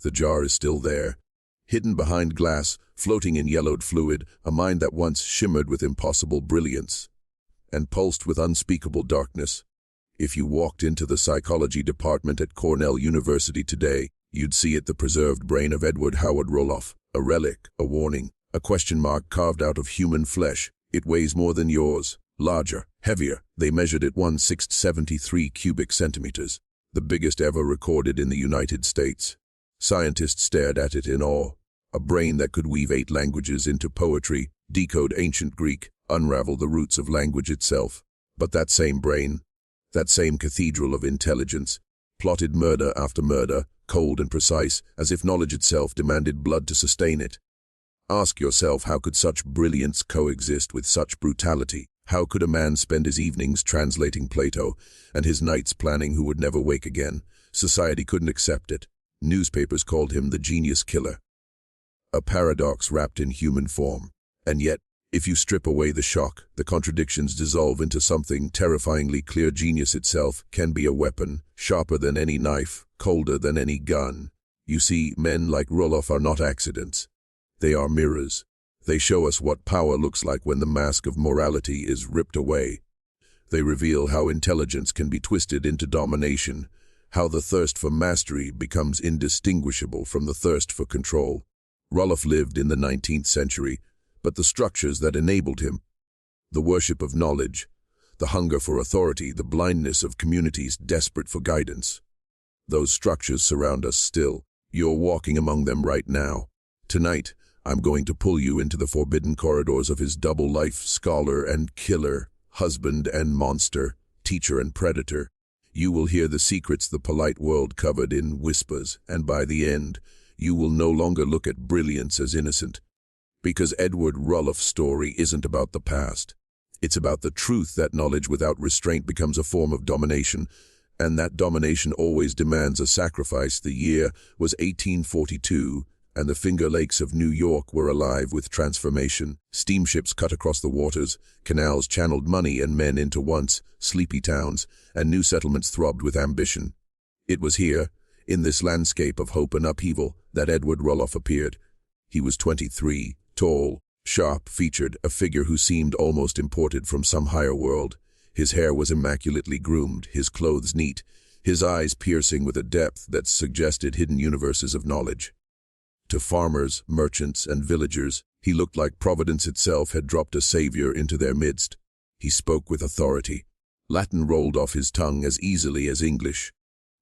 The jar is still there, hidden behind glass, floating in yellowed fluid, a mind that once shimmered with impossible brilliance and pulsed with unspeakable darkness. If you walked into the psychology department at Cornell University today, you'd see it, the preserved brain of Edward Howard Rulloff, a relic, a warning, a question mark carved out of human flesh. It weighs more than yours, larger, heavier. They measured it 1/673 cubic centimeters, the biggest ever recorded in the United States. Scientists stared at it in awe. A brain that could weave 8 languages into poetry, decode ancient Greek, unravel the roots of language itself. But that same brain, that same cathedral of intelligence, plotted murder after murder, cold and precise, as if knowledge itself demanded blood to sustain it. Ask yourself, how could such brilliance coexist with such brutality? How could a man spend his evenings translating Plato and his nights planning who would never wake again? Society couldn't accept it. Newspapers called him the genius killer. A paradox wrapped in human form. And yet, if you strip away the shock, the contradictions dissolve into something terrifyingly clear. Genius itself can be a weapon, sharper than any knife, colder than any gun. You see, men like Rulloff are not accidents. They are mirrors. They show us what power looks like when the mask of morality is ripped away. They reveal how intelligence can be twisted into domination, how the thirst for mastery becomes indistinguishable from the thirst for control. Rulloff lived in the 19th century, but the structures that enabled him, the worship of knowledge, the hunger for authority, the blindness of communities desperate for guidance, those structures surround us still. You're walking among them right now. Tonight, I'm going to pull you into the forbidden corridors of his double life: scholar and killer, husband and monster, teacher and predator. You will hear the secrets the polite world covered in whispers, and by the end, you will no longer look at brilliance as innocent. Because Edward Rulloff's story isn't about the past. It's about the truth that knowledge without restraint becomes a form of domination, and that domination always demands a sacrifice. The year was 1842, and the Finger Lakes of New York were alive with transformation. Steamships cut across the waters, canals channeled money and men into once sleepy towns, and new settlements throbbed with ambition. It was here, in this landscape of hope and upheaval, that Edward Rulloff appeared. He was 23, tall, sharp-featured, a figure who seemed almost imported from some higher world. His hair was immaculately groomed, his clothes neat, his eyes piercing with a depth that suggested hidden universes of knowledge. To farmers, merchants, and villagers, he looked like Providence itself had dropped a savior into their midst. He spoke with authority. Latin rolled off his tongue as easily as English.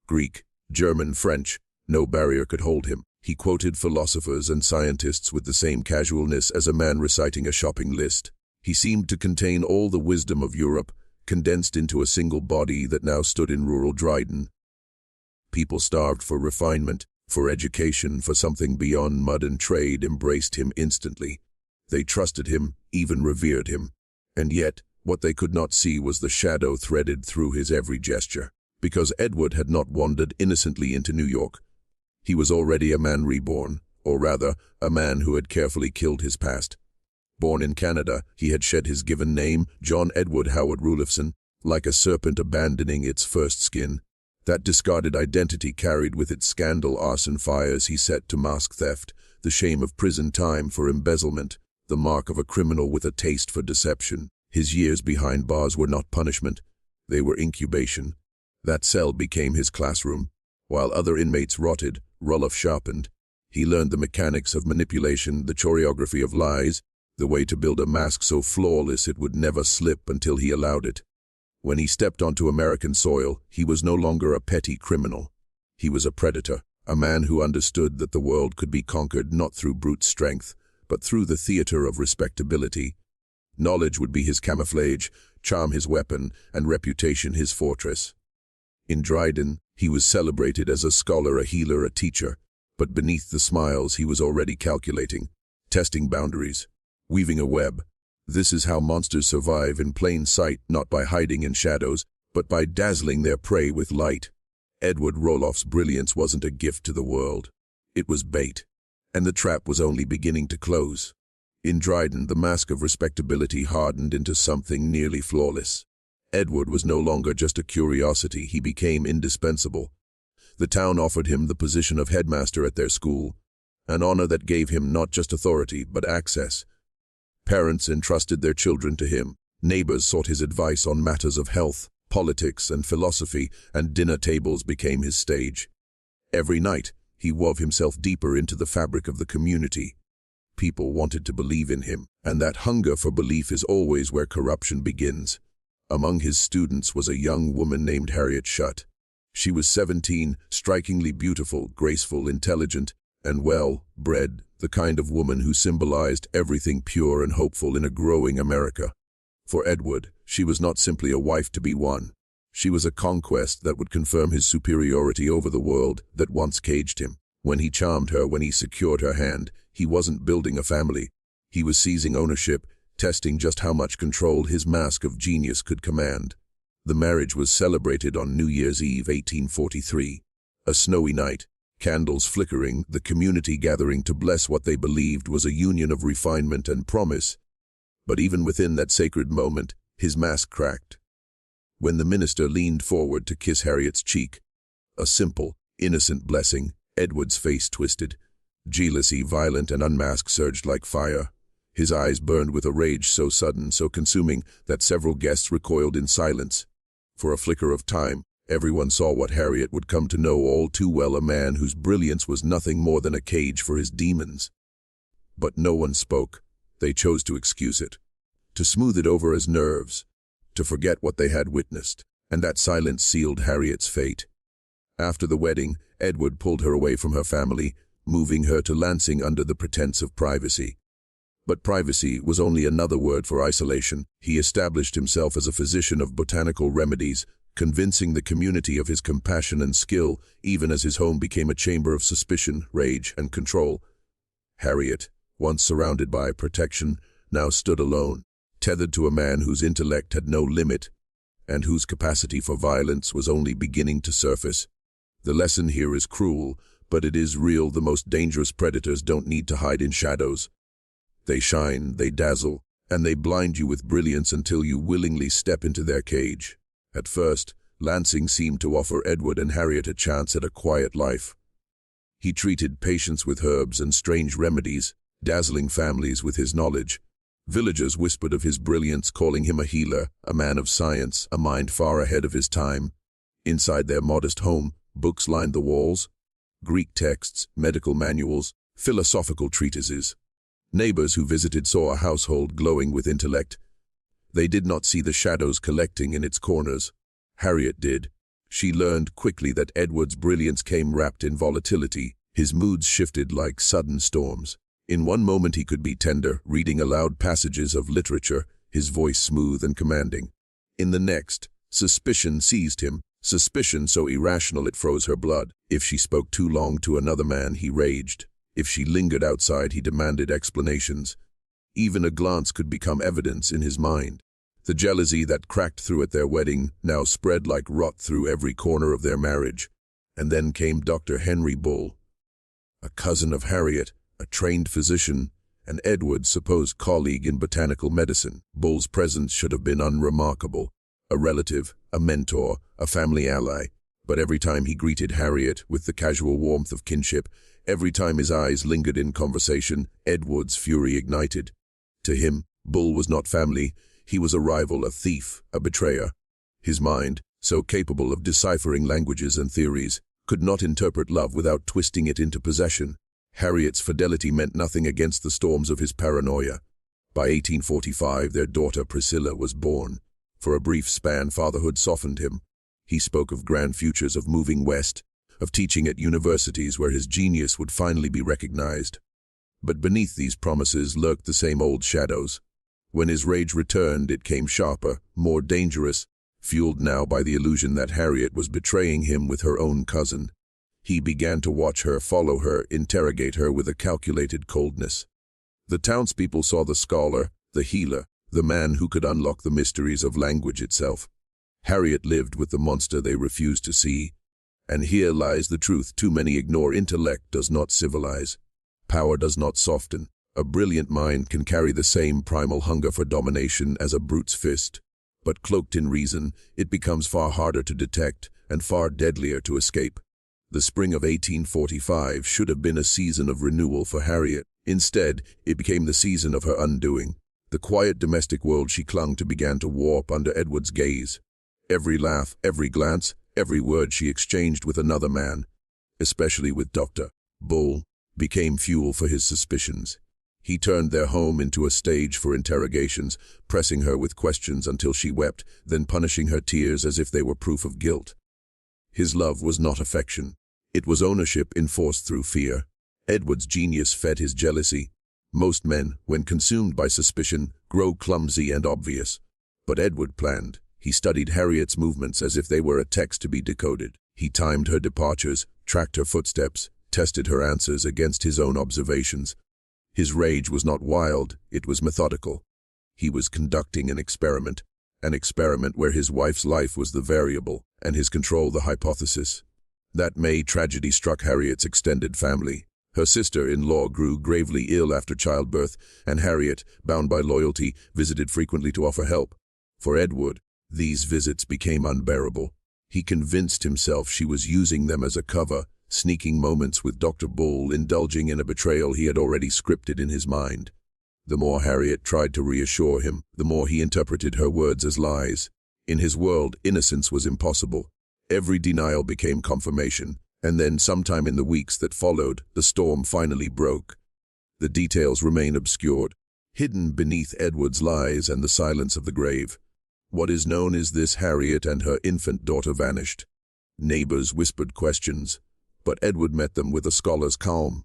Greek, German, French, no barrier could hold him. He quoted philosophers and scientists with the same casualness as a man reciting a shopping list. He seemed to contain all the wisdom of Europe, condensed into a single body that now stood in rural Dryden. People starved for refinement, for education, for something beyond mud and trade embraced him instantly. They trusted him, even revered him. And yet, what they could not see was the shadow threaded through his every gesture. Because Edward had not wandered innocently into New York. He was already a man reborn, or rather, a man who had carefully killed his past. Born in Canada, he had shed his given name, John Edward Howard Rulloffson, like a serpent abandoning its first skin. That discarded identity carried with it scandal, arson, fires he set to mask theft, the shame of prison time for embezzlement, the mark of a criminal with a taste for deception. His years behind bars were not punishment, they were incubation. That cell became his classroom. While other inmates rotted, Rulloff sharpened. He learned the mechanics of manipulation, the choreography of lies, the way to build a mask so flawless it would never slip until he allowed it. When he stepped onto American soil, he was no longer a petty criminal. He was a predator, a man who understood that the world could be conquered not through brute strength, but through the theater of respectability. Knowledge would be his camouflage, charm his weapon, and reputation his fortress. In Dryden, he was celebrated as a scholar, a healer, a teacher, but beneath the smiles he was already calculating, testing boundaries, weaving a web. This is how monsters survive in plain sight, not by hiding in shadows, but by dazzling their prey with light. Edward Rulloff's brilliance wasn't a gift to the world. It was bait, and the trap was only beginning to close. In Dryden, the mask of respectability hardened into something nearly flawless. Edward was no longer just a curiosity, he became indispensable. The town offered him the position of headmaster at their school, an honor that gave him not just authority, but access. Parents entrusted their children to him. Neighbors sought his advice on matters of health, politics, and philosophy, and dinner tables became his stage. Every night, he wove himself deeper into the fabric of the community. People wanted to believe in him, and that hunger for belief is always where corruption begins. Among his students was a young woman named Harriet Shutt. She was 17, strikingly beautiful, graceful, intelligent, and well-bred, the kind of woman who symbolized everything pure and hopeful in a growing America. For Edward, she was not simply a wife to be won. She was a conquest that would confirm his superiority over the world that once caged him. When he charmed her, when he secured her hand, he wasn't building a family. He was seizing ownership, testing just how much control his mask of genius could command. The marriage was celebrated on New Year's Eve, 1843. A snowy night, candles flickering, the community gathering to bless what they believed was a union of refinement and promise. But even within that sacred moment, his mask cracked. When the minister leaned forward to kiss Harriet's cheek, a simple, innocent blessing, Edward's face twisted. Jealousy, violent and unmasked, surged like fire. His eyes burned with a rage so sudden, so consuming, that several guests recoiled in silence. For a flicker of time, everyone saw what Harriet would come to know all too well, a man whose brilliance was nothing more than a cage for his demons. But no one spoke. They chose to excuse it, to smooth it over as nerves, to forget what they had witnessed, and that silence sealed Harriet's fate. After the wedding, Edward pulled her away from her family, moving her to Lansing under the pretense of privacy. But privacy was only another word for isolation. He established himself as a physician of botanical remedies, convincing the community of his compassion and skill, even as his home became a chamber of suspicion, rage, and control. Harriet, once surrounded by protection, now stood alone, tethered to a man whose intellect had no limit, and whose capacity for violence was only beginning to surface. The lesson here is cruel, but it is real. The most dangerous predators don't need to hide in shadows. They shine, they dazzle, and they blind you with brilliance until you willingly step into their cage. At first, Lansing seemed to offer Edward and Harriet a chance at a quiet life. He treated patients with herbs and strange remedies, dazzling families with his knowledge. Villagers whispered of his brilliance, calling him a healer, a man of science, a mind far ahead of his time. Inside their modest home, books lined the walls, Greek texts, medical manuals, philosophical treatises. Neighbors who visited saw a household glowing with intellect. They did not see the shadows collecting in its corners. Harriet did. She learned quickly that Edward's brilliance came wrapped in volatility. His moods shifted like sudden storms. In one moment he could be tender, reading aloud passages of literature, his voice smooth and commanding. In the next, suspicion seized him, suspicion so irrational it froze her blood. If she spoke too long to another man, he raged. If she lingered outside, he demanded explanations. Even a glance could become evidence in his mind. The jealousy that cracked through at their wedding now spread like rot through every corner of their marriage. And then came Dr. Henry Bull, a cousin of Harriet, a trained physician, and Edward's supposed colleague in botanical medicine. Bull's presence should have been unremarkable. A relative, a mentor, a family ally. But every time he greeted Harriet with the casual warmth of kinship, every time his eyes lingered in conversation, Edward's fury ignited. To him, Bull was not family. He was a rival, a thief, a betrayer. His mind, so capable of deciphering languages and theories, could not interpret love without twisting it into possession. Harriet's fidelity meant nothing against the storms of his paranoia. By 1845, their daughter Priscilla was born. For a brief span, fatherhood softened him. He spoke of grand futures, of moving west, of teaching at universities where his genius would finally be recognized. But beneath these promises lurked the same old shadows. When his rage returned, it came sharper, more dangerous, fueled now by the illusion that Harriet was betraying him with her own cousin. He began to watch her, follow her, interrogate her with a calculated coldness. The townspeople saw the scholar, the healer, the man who could unlock the mysteries of language itself. Harriet lived with the monster they refused to see. And here lies the truth too many ignore. Intellect does not civilize. Power does not soften. A brilliant mind can carry the same primal hunger for domination as a brute's fist. But cloaked in reason, it becomes far harder to detect and far deadlier to escape. The spring of 1845 should have been a season of renewal for Harriet. Instead, it became the season of her undoing. The quiet domestic world she clung to began to warp under Edward's gaze. Every laugh, every glance, every word she exchanged with another man, especially with Dr. Bull, became fuel for his suspicions. He turned their home into a stage for interrogations, pressing her with questions until she wept, then punishing her tears as if they were proof of guilt. His love was not affection. It was ownership enforced through fear. Edward's genius fed his jealousy. Most men, when consumed by suspicion, grow clumsy and obvious. But Edward planned. He studied Harriet's movements as if they were a text to be decoded. He timed her departures, tracked her footsteps, tested her answers against his own observations. His rage was not wild, it was methodical. He was conducting an experiment where his wife's life was the variable and his control the hypothesis. That May, tragedy struck Harriet's extended family. Her sister-in-law grew gravely ill after childbirth, and Harriet, bound by loyalty, visited frequently to offer help. For Edward, these visits became unbearable. He convinced himself she was using them as a cover, sneaking moments with Dr. Bull, indulging in a betrayal he had already scripted in his mind. The more Harriet tried to reassure him, the more he interpreted her words as lies. In his world, innocence was impossible. Every denial became confirmation, and then, sometime in the weeks that followed, the storm finally broke. The details remain obscured, hidden beneath Edward's lies and the silence of the grave. What is known is this: Harriet and her infant daughter vanished. Neighbors whispered questions, but Edward met them with a scholar's calm.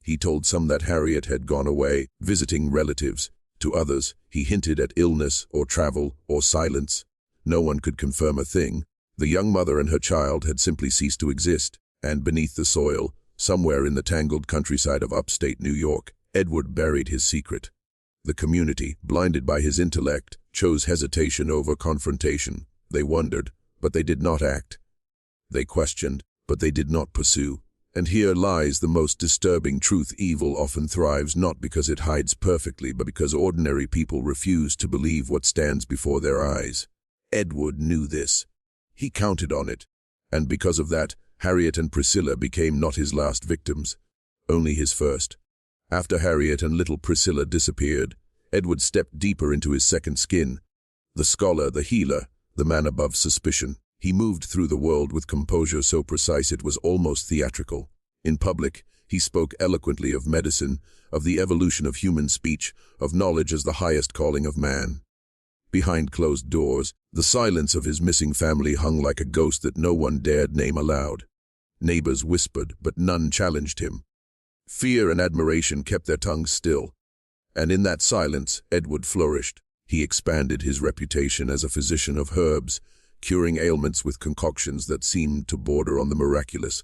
He told some that Harriet had gone away, visiting relatives. To others, he hinted at illness or travel or silence. No one could confirm a thing. The young mother and her child had simply ceased to exist, and beneath the soil, somewhere in the tangled countryside of upstate New York, Edward buried his secret. The community, blinded by his intellect, chose hesitation over confrontation. They wondered, but they did not act. They questioned, but they did not pursue. And here lies the most disturbing truth: evil often thrives not because it hides perfectly, but because ordinary people refuse to believe what stands before their eyes. Edward knew this. He counted on it. And because of that, Harriet and Priscilla became not his last victims, only his first. After Harriet and little Priscilla disappeared, Edward stepped deeper into his second skin. The scholar, the healer, the man above suspicion. He moved through the world with composure so precise it was almost theatrical. In public, he spoke eloquently of medicine, of the evolution of human speech, of knowledge as the highest calling of man. Behind closed doors, the silence of his missing family hung like a ghost that no one dared name aloud. Neighbors whispered, but none challenged him. Fear and admiration kept their tongues still. And in that silence, Edward flourished. He expanded his reputation as a physician of herbs, curing ailments with concoctions that seemed to border on the miraculous.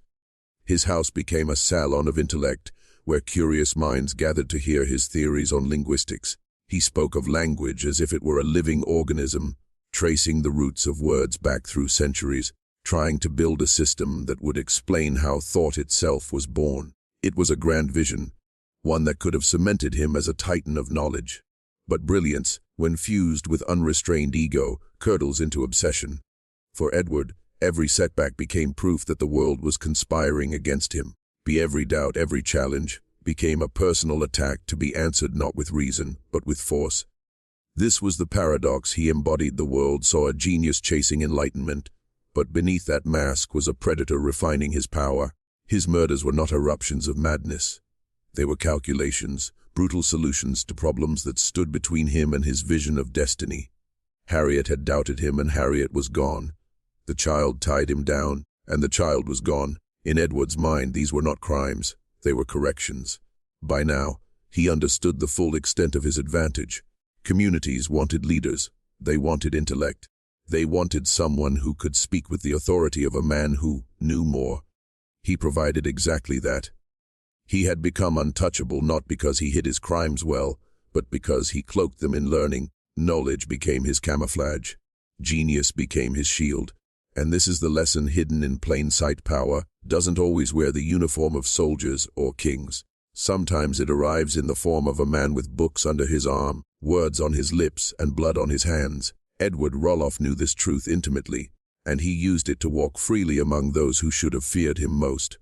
His house became a salon of intellect, where curious minds gathered to hear his theories on linguistics. He spoke of language as if it were a living organism, tracing the roots of words back through centuries, trying to build a system that would explain how thought itself was born. It was a grand vision, one that could have cemented him as a titan of knowledge. But brilliance, when fused with unrestrained ego, curdles into obsession. For Edward, every setback became proof that the world was conspiring against him. Every doubt, every challenge, became a personal attack to be answered not with reason, but with force. This was the paradox he embodied. The world saw a genius chasing enlightenment, but beneath that mask was a predator refining his power. His murders were not eruptions of madness. They were calculations, brutal solutions to problems that stood between him and his vision of destiny. Harriet had doubted him, and Harriet was gone. The child tied him down, and the child was gone. In Edward's mind, these were not crimes, they were corrections. By now, he understood the full extent of his advantage. Communities wanted leaders. They wanted intellect. They wanted someone who could speak with the authority of a man who knew more. He provided exactly that. He had become untouchable not because he hid his crimes well, but because he cloaked them in learning. Knowledge became his camouflage. Genius became his shield. And this is the lesson: hidden in plain sight power doesn't always wear the uniform of soldiers or kings. Sometimes it arrives in the form of a man with books under his arm, words on his lips, and blood on his hands. Edward Rulloff knew this truth intimately, and he used it to walk freely among those who should have feared him most.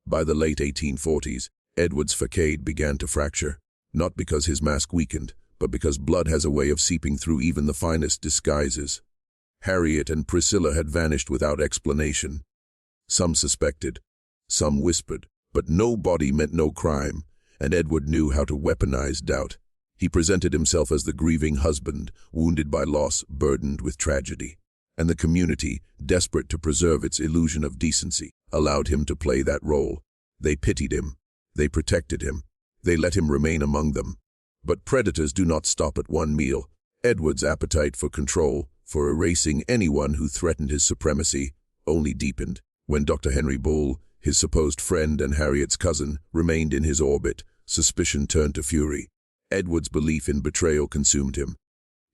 By the late 1840s, Edward's facade began to fracture, not because his mask weakened, but because blood has a way of seeping through even the finest disguises. Harriet and Priscilla had vanished without explanation. Some suspected, some whispered, but no body meant no crime, and Edward knew how to weaponize doubt. He presented himself as the grieving husband, wounded by loss, burdened with tragedy. And the community, desperate to preserve its illusion of decency, allowed him to play that role. They pitied him. They protected him. They let him remain among them. But predators do not stop at one meal. Edward's appetite for control, for erasing anyone who threatened his supremacy, only deepened. When Dr. Henry Bull, his supposed friend and Harriet's cousin, remained in his orbit, suspicion turned to fury. Edward's belief in betrayal consumed him.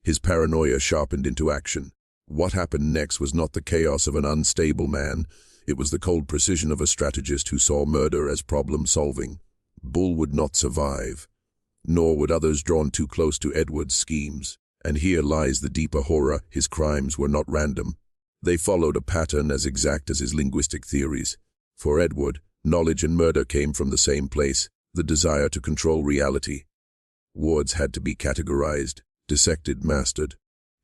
His paranoia sharpened into action. What happened next was not the chaos of an unstable man. It was the cold precision of a strategist who saw murder as problem-solving. Bull would not survive, nor would others drawn too close to Edward's schemes. And here lies the deeper horror. His crimes were not random. They followed a pattern as exact as his linguistic theories. For Edward, knowledge and murder came from the same place, the desire to control reality. Words had to be categorized, dissected, mastered.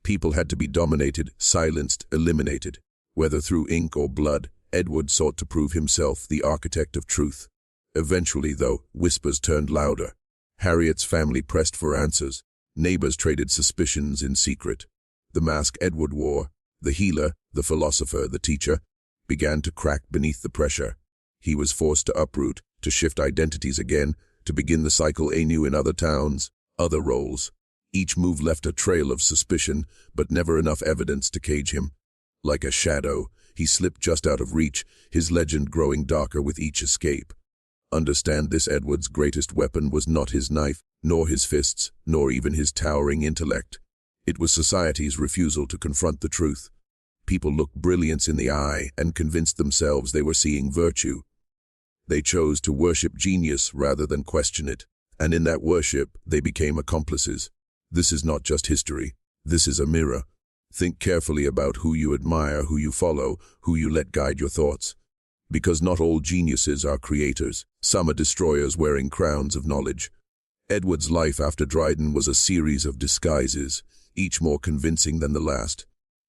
People had to be dominated, silenced, eliminated. Whether through ink or blood, Edward sought to prove himself the architect of truth. Eventually, though, whispers turned louder. Harriet's family pressed for answers. Neighbors traded suspicions in secret. The mask Edward wore, the healer, the philosopher, the teacher, began to crack beneath the pressure. He was forced to uproot, to shift identities again, to begin the cycle anew in other towns, other roles. Each move left a trail of suspicion, but never enough evidence to cage him. Like a shadow, he slipped just out of reach, his legend growing darker with each escape. Understand this: Edward's greatest weapon was not his knife, nor his fists, nor even his towering intellect. It was society's refusal to confront the truth. People looked brilliance in the eye and convinced themselves they were seeing virtue. They chose to worship genius rather than question it, and in that worship they became accomplices. This is not just history. This is a mirror. Think carefully about who you admire, who you follow, who you let guide your thoughts. Because not all geniuses are creators. Some are destroyers wearing crowns of knowledge. Edward's life after Dryden was a series of disguises, each more convincing than the last.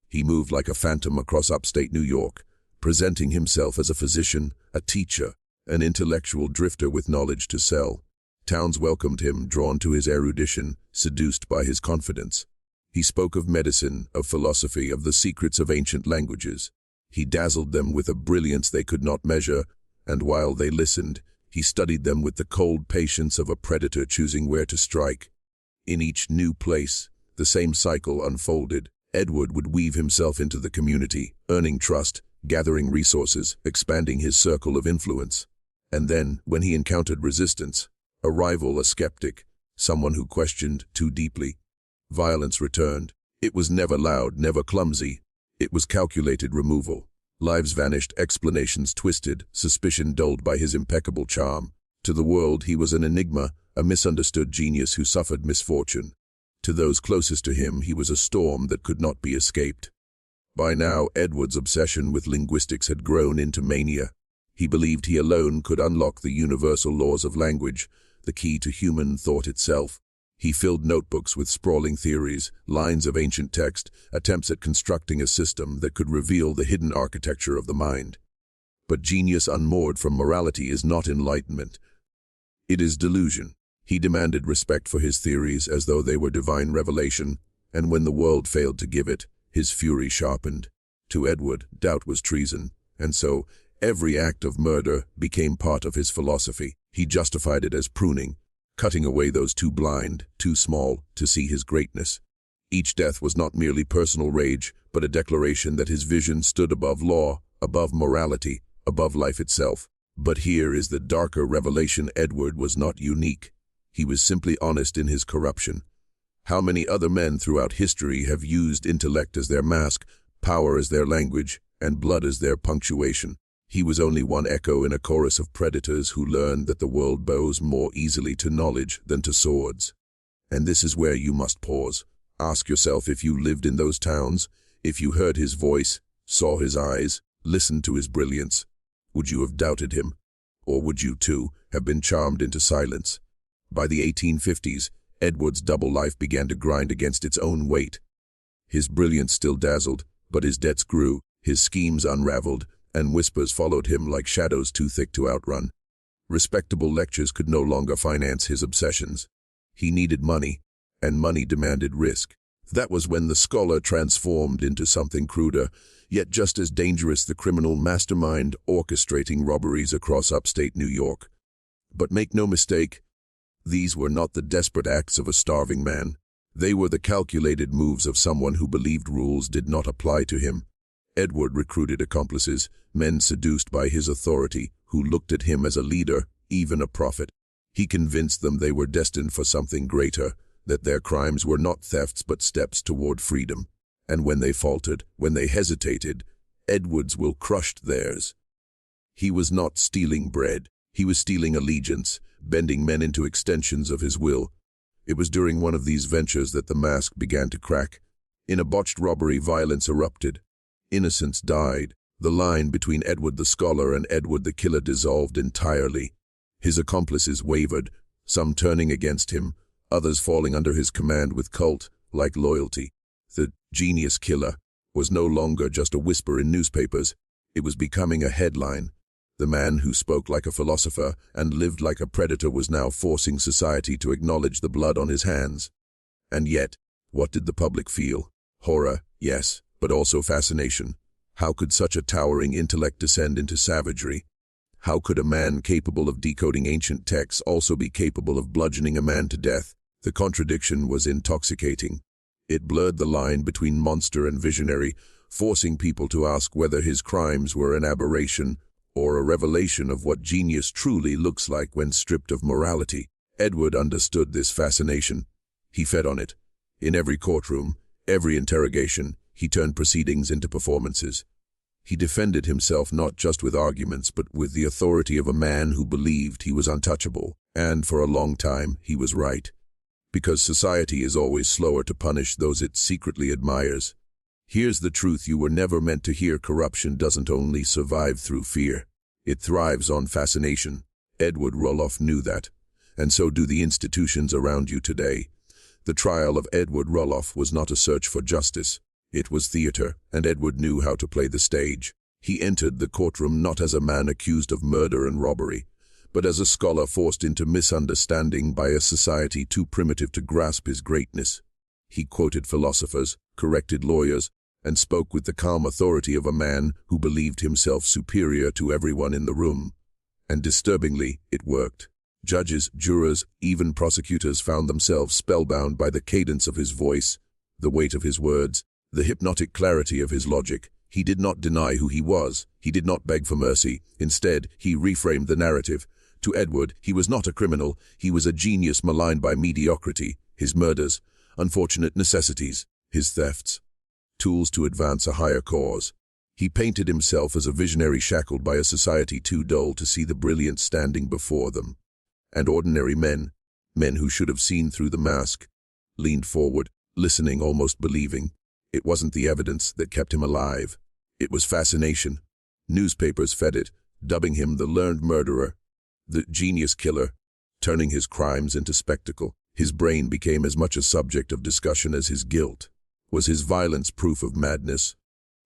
He moved like a phantom across upstate New York, presenting himself as a physician, a teacher, an intellectual drifter with knowledge to sell. Towns welcomed him, drawn to his erudition, seduced by his confidence. He spoke of medicine, of philosophy, of the secrets of ancient languages. He dazzled them with a brilliance they could not measure, and while they listened, he studied them with the cold patience of a predator choosing where to strike. In each new place, the same cycle unfolded. Edward would weave himself into the community, earning trust, gathering resources, expanding his circle of influence. And then, when he encountered resistance, a rival, a skeptic, someone who questioned too deeply, violence returned. It was never loud, never clumsy. It was calculated removal. Lives vanished, explanations twisted, suspicion dulled by his impeccable charm. To the world, he was an enigma, a misunderstood genius who suffered misfortune. To those closest to him, he was a storm that could not be escaped. By now, Edward's obsession with linguistics had grown into mania. He believed he alone could unlock the universal laws of language, the key to human thought itself. He filled notebooks with sprawling theories, lines of ancient text, attempts at constructing a system that could reveal the hidden architecture of the mind. But genius unmoored from morality is not enlightenment. It is delusion. He demanded respect for his theories as though they were divine revelation, and when the world failed to give it, his fury sharpened. To Edward, doubt was treason, and so every act of murder became part of his philosophy. He justified it as pruning, cutting away those too blind, too small, to see his greatness. Each death was not merely personal rage, but a declaration that his vision stood above law, above morality, above life itself. But here is the darker revelation: Edward was not unique. He was simply honest in his corruption. How many other men throughout history have used intellect as their mask, power as their language, and blood as their punctuation? He was only one echo in a chorus of predators who learned that the world bows more easily to knowledge than to swords. And this is where you must pause. Ask yourself if you lived in those towns, if you heard his voice, saw his eyes, listened to his brilliance, would you have doubted him? Or would you, too, have been charmed into silence? By the 1850s, Edward's double life began to grind against its own weight. His brilliance still dazzled, but his debts grew, his schemes unraveled, and whispers followed him like shadows too thick to outrun. Respectable lectures could no longer finance his obsessions. He needed money, and money demanded risk. That was when the scholar transformed into something cruder, yet just as dangerous, the criminal mastermind orchestrating robberies across upstate New York. But make no mistake, these were not the desperate acts of a starving man. They were the calculated moves of someone who believed rules did not apply to him. Edward recruited accomplices, men seduced by his authority, who looked at him as a leader, even a prophet. He convinced them they were destined for something greater, that their crimes were not thefts but steps toward freedom. And when they faltered, when they hesitated, Edward's will crushed theirs. He was not stealing bread. He was stealing allegiance, bending men into extensions of his will. It was during one of these ventures that the mask began to crack. In a botched robbery, violence erupted. Innocents died. The line between Edward the scholar and Edward the killer dissolved entirely. His accomplices wavered, some turning against him, others falling under his command with cult-like loyalty. The genius killer was no longer just a whisper in newspapers. It was becoming a headline. The man who spoke like a philosopher and lived like a predator was now forcing society to acknowledge the blood on his hands. And yet, what did the public feel? Horror, yes, but also fascination. How could such a towering intellect descend into savagery? How could a man capable of decoding ancient texts also be capable of bludgeoning a man to death? The contradiction was intoxicating. It blurred the line between monster and visionary, forcing people to ask whether his crimes were an aberration or a revelation of what genius truly looks like when stripped of morality. Edward understood this fascination. He fed on it. In every courtroom, every interrogation, he turned proceedings into performances. He defended himself not just with arguments, but with the authority of a man who believed he was untouchable. And for a long time, he was right. Because society is always slower to punish those it secretly admires. Here's the truth you were never meant to hear: corruption doesn't only survive through fear. It thrives on fascination. Edward Rulloff knew that, and so do the institutions around you today. The trial of Edward Rulloff was not a search for justice. It was theater, and Edward knew how to play the stage. He entered the courtroom not as a man accused of murder and robbery, but as a scholar forced into misunderstanding by a society too primitive to grasp his greatness. He quoted philosophers, corrected lawyers, and spoke with the calm authority of a man who believed himself superior to everyone in the room. And disturbingly, it worked. Judges, jurors, even prosecutors found themselves spellbound by the cadence of his voice, the weight of his words, the hypnotic clarity of his logic. He did not deny who he was. He did not beg for mercy. Instead, he reframed the narrative. To Edward, he was not a criminal. He was a genius maligned by mediocrity. His murders, unfortunate necessities, his thefts, tools to advance a higher cause. He painted himself as a visionary shackled by a society too dull to see the brilliance standing before them. And ordinary men, men who should have seen through the mask, leaned forward, listening, almost believing. It wasn't the evidence that kept him alive. It was fascination. Newspapers fed it, dubbing him the learned murderer, the genius killer, turning his crimes into spectacle. His brain became as much a subject of discussion as his guilt. Was his violence proof of madness?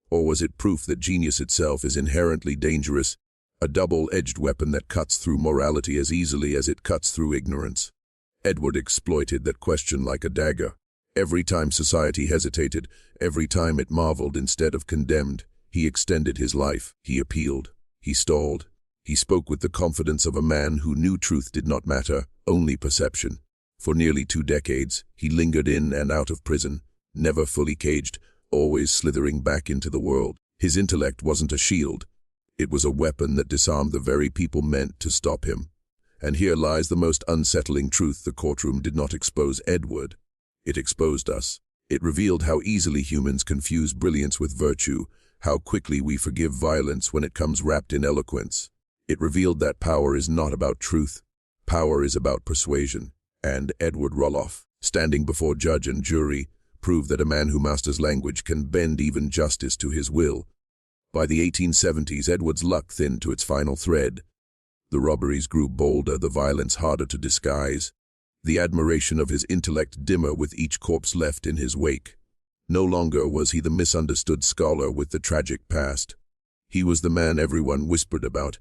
Or was it proof that genius itself is inherently dangerous, a double-edged weapon that cuts through morality as easily as it cuts through ignorance? Edward exploited that question like a dagger. Every time society hesitated, every time it marveled instead of condemned, he extended his life. He appealed. He stalled. He spoke with the confidence of a man who knew truth did not matter, only perception. For nearly 2 decades, he lingered in and out of prison, never fully caged, always slithering back into the world. His intellect wasn't a shield. It was a weapon that disarmed the very people meant to stop him. And here lies the most unsettling truth: the courtroom did not expose Edward. It exposed us. It revealed how easily humans confuse brilliance with virtue, how quickly we forgive violence when it comes wrapped in eloquence. It revealed that power is not about truth. Power is about persuasion. And Edward Rulloff, standing before judge and jury, proved that a man who masters language can bend even justice to his will. By the 1870s, Edward's luck thinned to its final thread. The robberies grew bolder, the violence harder to disguise, the admiration of his intellect dimmer with each corpse left in his wake. No longer was he the misunderstood scholar with the tragic past. He was the man everyone whispered about,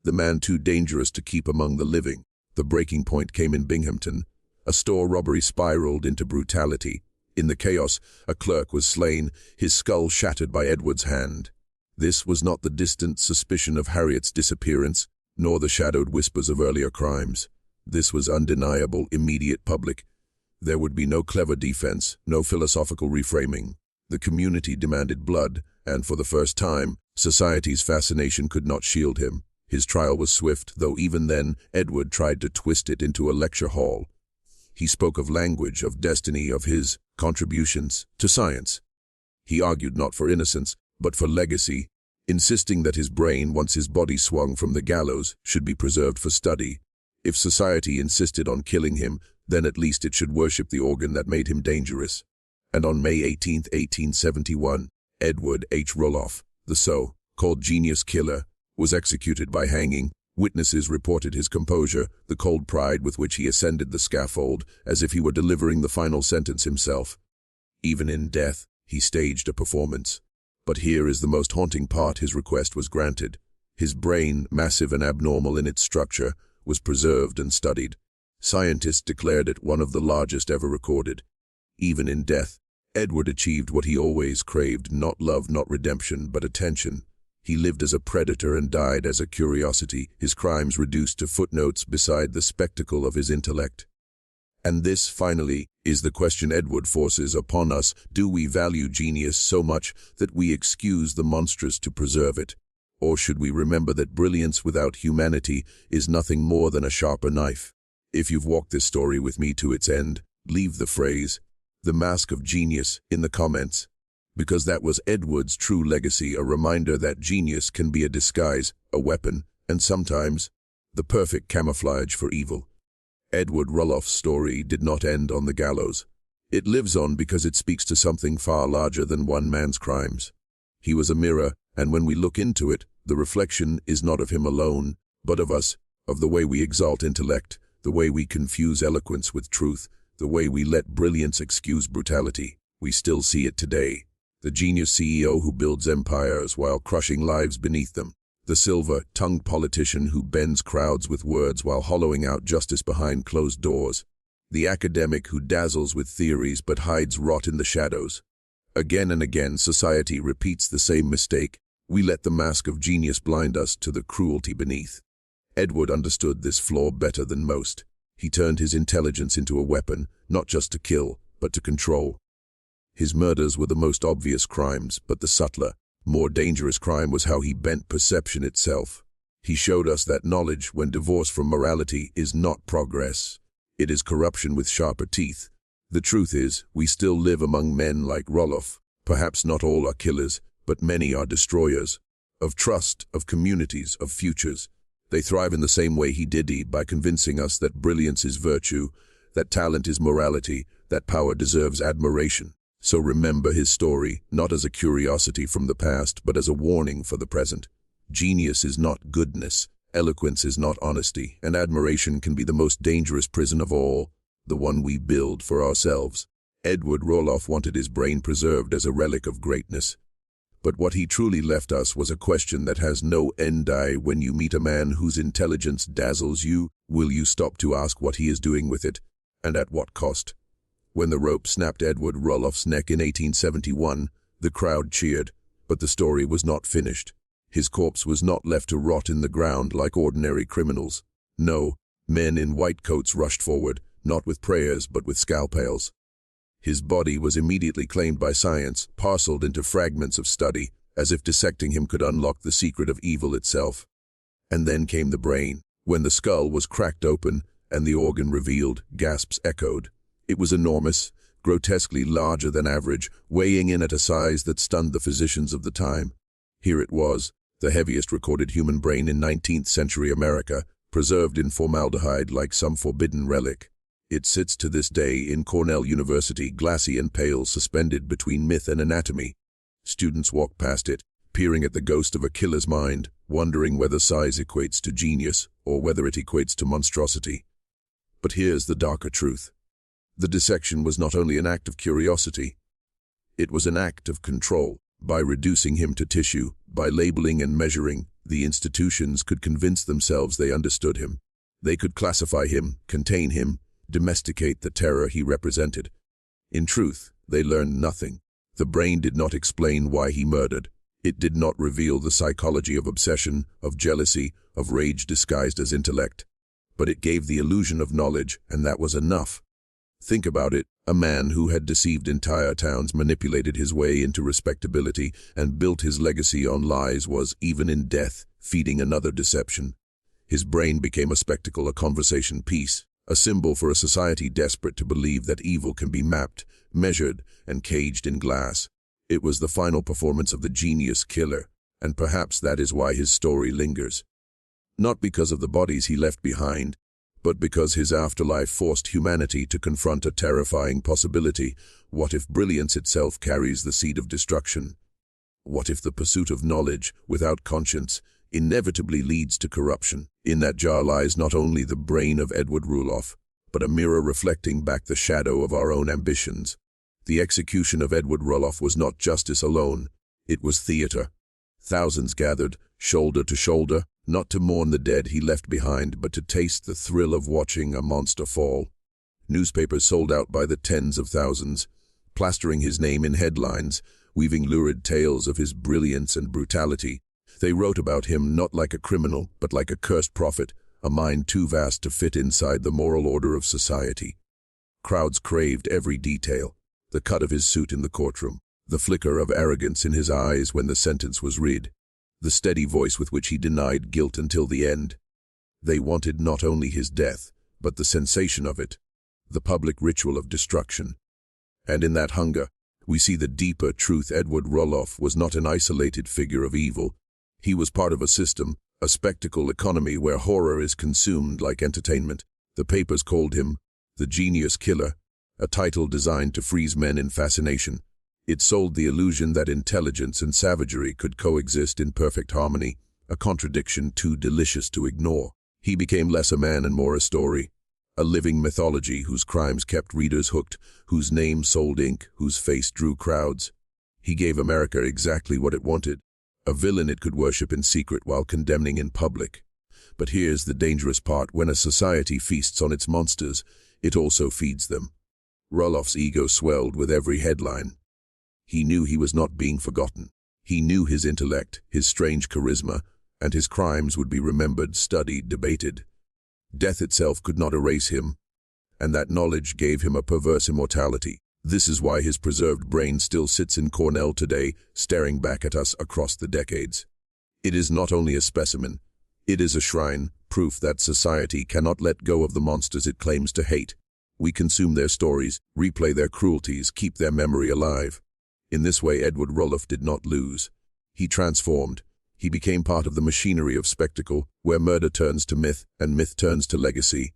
the man too dangerous to keep among the living. The breaking point came in Binghamton. A store robbery spiraled into brutality. In the chaos, a clerk was slain, his skull shattered by Edward's hand. This was not the distant suspicion of Harriet's disappearance, nor the shadowed whispers of earlier crimes. This was undeniable, immediate, public. There would be no clever defense, no philosophical reframing. The community demanded blood, and for the first time, society's fascination could not shield him. His trial was swift, though even then, Edward tried to twist it into a lecture hall. He spoke of language, of destiny, of his contributions to science. He argued not for innocence, but for legacy, insisting that his brain, once his body swung from the gallows, should be preserved for study. If society insisted on killing him, then at least it should worship the organ that made him dangerous. And on May 18, 1871, Edward H. Rulloff, the so-called genius killer, was executed by hanging. Witnesses reported his composure, the cold pride with which he ascended the scaffold, as if he were delivering the final sentence himself. Even in death, he staged a performance. But here is the most haunting part: his request was granted. His brain, massive and abnormal in its structure, was preserved and studied. Scientists declared it one of the largest ever recorded. Even in death, Edward achieved what he always craved: not love, not redemption, but attention. He lived as a predator and died as a curiosity, his crimes reduced to footnotes beside the spectacle of his intellect. And this, finally, is the question Edward forces upon us: do we value genius so much that we excuse the monstrous to preserve it? Or should we remember that brilliance without humanity is nothing more than a sharper knife? If you've walked this story with me to its end, leave the phrase, "the mask of genius," in the comments, because that was Edward's true legacy, a reminder that genius can be a disguise, a weapon, and sometimes the perfect camouflage for evil. Edward Rulloff's story did not end on the gallows. It lives on because it speaks to something far larger than one man's crimes. He was a mirror, and when we look into it, the reflection is not of him alone, but of us, of the way we exalt intellect, the way we confuse eloquence with truth, the way we let brilliance excuse brutality. We still see it today. The genius CEO who builds empires while crushing lives beneath them. The silver-tongued politician who bends crowds with words while hollowing out justice behind closed doors. The academic who dazzles with theories but hides rot in the shadows. Again and again, society repeats the same mistake. We let the mask of genius blind us to the cruelty beneath. Edward understood this flaw better than most. He turned his intelligence into a weapon, not just to kill, but to control. His murders were the most obvious crimes, but the subtler, more dangerous crime was how he bent perception itself. He showed us that knowledge, when divorced from morality, is not progress. It is corruption with sharper teeth. The truth is, we still live among men like Rulloff. Perhaps not all are killers, but many are destroyers. Of trust, of communities, of futures. They thrive in the same way he did, by convincing us that brilliance is virtue, that talent is morality, that power deserves admiration. So remember his story, not as a curiosity from the past, but as a warning for the present. Genius is not goodness, eloquence is not honesty, and admiration can be the most dangerous prison of all, the one we build for ourselves. Edward Rulloff wanted his brain preserved as a relic of greatness. But what he truly left us was a question that has no end. When you meet a man whose intelligence dazzles you, will you stop to ask what he is doing with it, and at what cost? When the rope snapped Edward Rulloff's neck in 1871, the crowd cheered, but the story was not finished. His corpse was not left to rot in the ground like ordinary criminals. No, men in white coats rushed forward, not with prayers but with scalpels. His body was immediately claimed by science, parceled into fragments of study, as if dissecting him could unlock the secret of evil itself. And then came the brain. When the skull was cracked open and the organ revealed, gasps echoed. It was enormous, grotesquely larger than average, weighing in at a size that stunned the physicians of the time. Here it was, the heaviest recorded human brain in 19th century America, preserved in formaldehyde like some forbidden relic. It sits to this day in Cornell University, glassy and pale, suspended between myth and anatomy. Students walk past it, peering at the ghost of a killer's mind, wondering whether size equates to genius or whether it equates to monstrosity. But here's the darker truth. The dissection was not only an act of curiosity, it was an act of control. By reducing him to tissue, by labeling and measuring, the institutions could convince themselves they understood him. They could classify him, contain him, domesticate the terror he represented. In truth, they learned nothing. The brain did not explain why he murdered. It did not reveal the psychology of obsession, of jealousy, of rage disguised as intellect. But it gave the illusion of knowledge, and that was enough. Think about it. A man who had deceived entire towns, manipulated his way into respectability, and built his legacy on lies was, even in death, feeding another deception. His brain became a spectacle, a conversation piece, a symbol for a society desperate to believe that evil can be mapped, measured, and caged in glass. It was the final performance of the genius killer, and perhaps that is why his story lingers. Not because of the bodies he left behind, but because his afterlife forced humanity to confront a terrifying possibility. What if brilliance itself carries the seed of destruction? What if the pursuit of knowledge, without conscience, inevitably leads to corruption? In that jar lies not only the brain of Edward Rulloff, but a mirror reflecting back the shadow of our own ambitions. The execution of Edward Rulloff was not justice alone, it was theater. Thousands gathered, shoulder to shoulder, not to mourn the dead he left behind, but to taste the thrill of watching a monster fall. Newspapers sold out by the tens of thousands, plastering his name in headlines, weaving lurid tales of his brilliance and brutality. They wrote about him not like a criminal, but like a cursed prophet, a mind too vast to fit inside the moral order of society. Crowds craved every detail: the cut of his suit in the courtroom, the flicker of arrogance in his eyes when the sentence was read, the steady voice with which he denied guilt until the end. They wanted not only his death, but the sensation of it, the public ritual of destruction. And in that hunger, we see the deeper truth. Edward Rulloff was not an isolated figure of evil. He was part of a system, a spectacle economy where horror is consumed like entertainment. The papers called him the genius killer, a title designed to freeze men in fascination. It sold the illusion that intelligence and savagery could coexist in perfect harmony, a contradiction too delicious to ignore. He became less a man and more a story, a living mythology whose crimes kept readers hooked, whose name sold ink, whose face drew crowds. He gave America exactly what it wanted, a villain it could worship in secret while condemning in public. But here's the dangerous part: when a society feasts on its monsters, it also feeds them. Rulloff's ego swelled with every headline. He knew he was not being forgotten. He knew his intellect, his strange charisma, and his crimes would be remembered, studied, debated. Death itself could not erase him, and that knowledge gave him a perverse immortality. This is why his preserved brain still sits in Cornell today, staring back at us across the decades. It is not only a specimen, it is a shrine, proof that society cannot let go of the monsters it claims to hate. We consume their stories, replay their cruelties, keep their memory alive. In this way, Edward Rulloff did not lose. He transformed. He became part of the machinery of spectacle, where murder turns to myth and myth turns to legacy.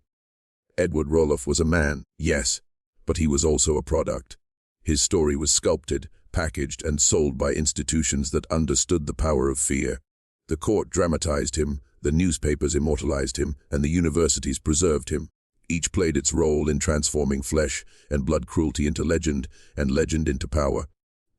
Edward Rulloff was a man, yes, but he was also a product. His story was sculpted, packaged, and sold by institutions that understood the power of fear. The court dramatized him, the newspapers immortalized him, and the universities preserved him. Each played its role in transforming flesh and blood cruelty into legend, and legend into power.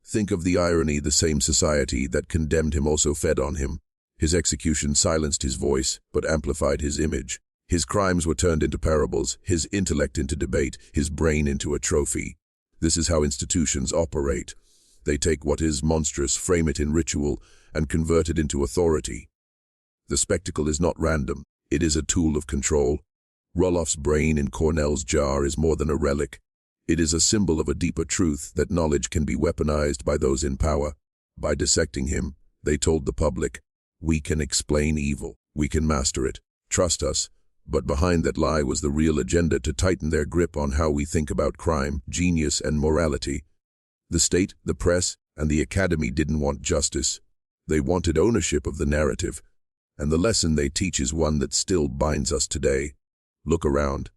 Think of the irony: the same society that condemned him also fed on him. His execution silenced his voice, but amplified his image. His crimes were turned into parables, his intellect into debate, his brain into a trophy. This is how institutions operate. They take what is monstrous, frame it in ritual, and convert it into authority. The spectacle is not random. It is a tool of control. Rulloff's brain in Cornell's jar is more than a relic. It is a symbol of a deeper truth, that knowledge can be weaponized by those in power. By dissecting him, they told the public, we can explain evil, we can master it, trust us. But behind that lie was the real agenda: to tighten their grip on how we think about crime, genius, and morality. The state, the press, and the academy didn't want justice. They wanted ownership of the narrative. And the lesson they teach is one that still binds us today. Look around.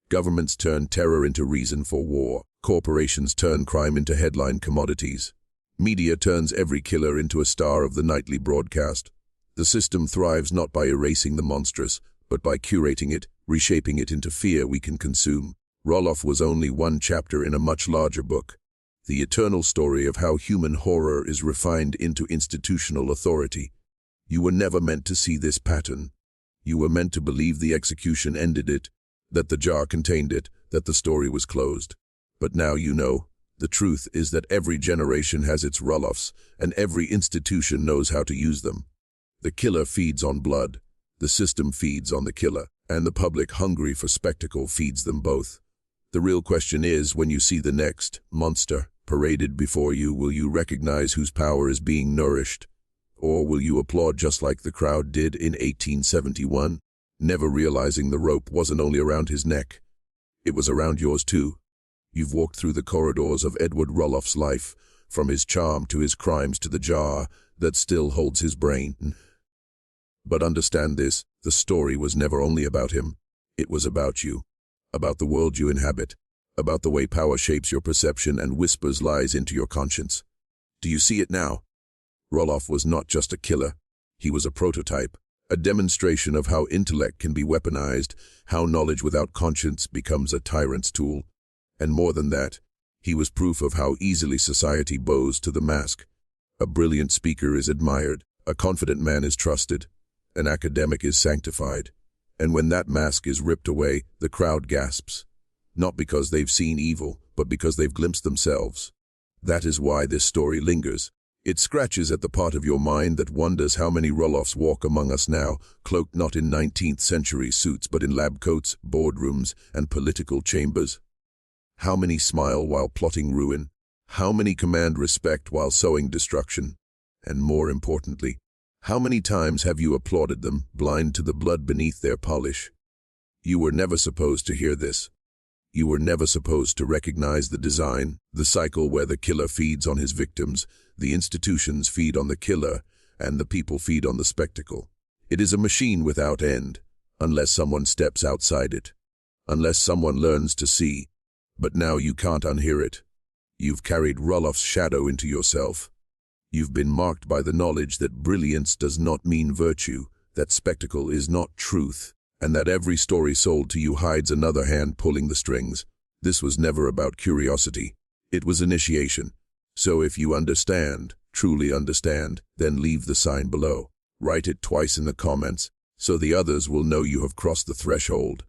Governments turn terror into reason for war. Corporations turn crime into headline commodities. Media turns every killer into a star of the nightly broadcast. The system thrives not by erasing the monstrous, but by curating it, reshaping it into fear we can consume. Rulloff was only one chapter in a much larger book, the eternal story of how human horror is refined into institutional authority. You were never meant to see this pattern. You were meant to believe the execution ended it, that the jar contained it, that the story was closed. But now you know. The truth is that every generation has its Rulloffs, and every institution knows how to use them. The killer feeds on blood, the system feeds on the killer, and the public hungry for spectacle feeds them both. The real question is, when you see the next monster paraded before you, will you recognize whose power is being nourished? Or will you applaud just like the crowd did in 1871, never realizing the rope wasn't only around his neck, it was around yours too? You've walked through the corridors of Edward Rulloff's life, from his charm to his crimes to the jar that still holds his brain. But understand this, the story was never only about him. It was about you, about the world you inhabit, about the way power shapes your perception and whispers lies into your conscience. Do you see it now? Rulloff was not just a killer. He was a prototype, a demonstration of how intellect can be weaponized, how knowledge without conscience becomes a tyrant's tool. And more than that, he was proof of how easily society bows to the mask. A brilliant speaker is admired, a confident man is trusted, an academic is sanctified. And when that mask is ripped away, the crowd gasps. Not because they've seen evil, but because they've glimpsed themselves. That is why this story lingers. It scratches at the part of your mind that wonders how many Rulloffs walk among us now, cloaked not in 19th century suits but in lab coats, boardrooms, and political chambers. How many smile while plotting ruin? How many command respect while sowing destruction? And more importantly, how many times have you applauded them, blind to the blood beneath their polish? You were never supposed to hear this. You were never supposed to recognize the design, the cycle where the killer feeds on his victims, the institutions feed on the killer, and the people feed on the spectacle. It is a machine without end, unless someone steps outside it, unless someone learns to see. But now you can't unhear it. You've carried Rulloff's shadow into yourself. You've been marked by the knowledge that brilliance does not mean virtue, that spectacle is not truth, and that every story sold to you hides another hand pulling the strings. This was never about curiosity. It was initiation. So if you understand, truly understand, then leave the sign below. Write it twice in the comments, so the others will know you have crossed the threshold.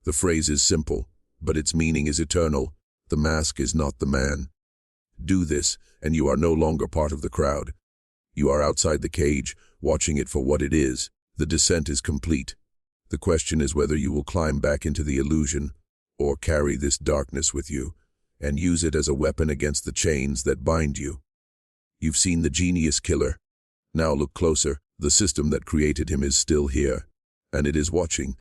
The phrase is simple, but its meaning is eternal. The mask is not the man. Do this, and you are no longer part of the crowd. You are outside the cage, watching it for what it is. The descent is complete. The question is whether you will climb back into the illusion, or carry this darkness with you, and use it as a weapon against the chains that bind you. You've seen the genius killer. Now look closer. The system that created him is still here, and it is watching.